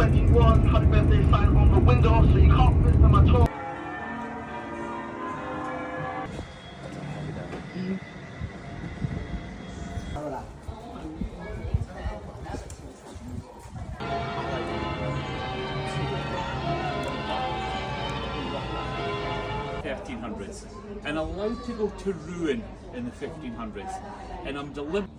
21, happy birthday sign on the window so you can't miss them at all. (1300s) and allowed to go to ruin in the 1500s, and I'm deliberate.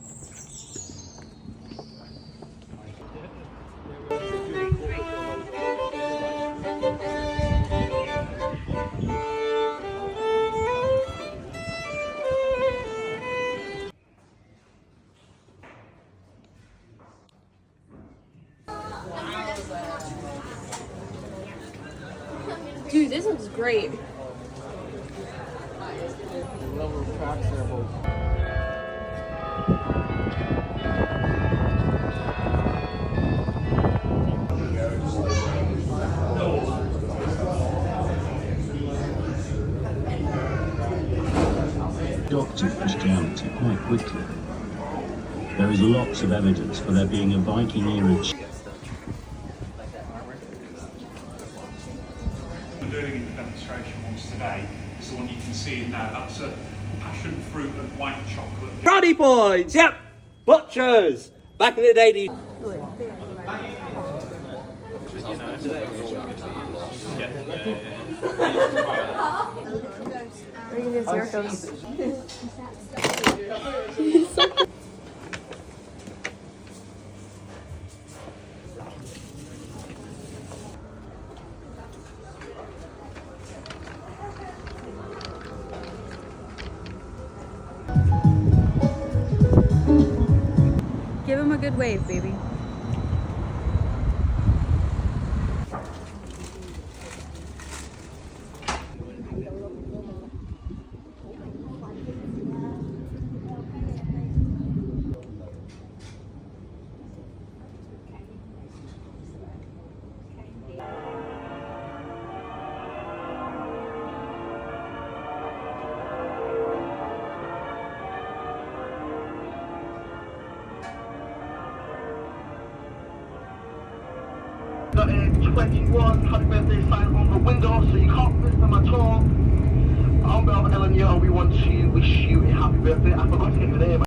Dude, this looks great. Doctor Christianity quite quickly. There is lots of evidence for there being a Viking era. I'm doing in the demonstration ones today, so one you can see now, that's a passion fruit and white chocolate. Brownie points, yep. Butchers. Back in the day, these. Here goes. Give him a good wave, baby. Got a 21, happy birthday sign on the window so you can't miss them at all. On behalf of Ellen, we want to wish you a happy birthday. I forgot to get your name.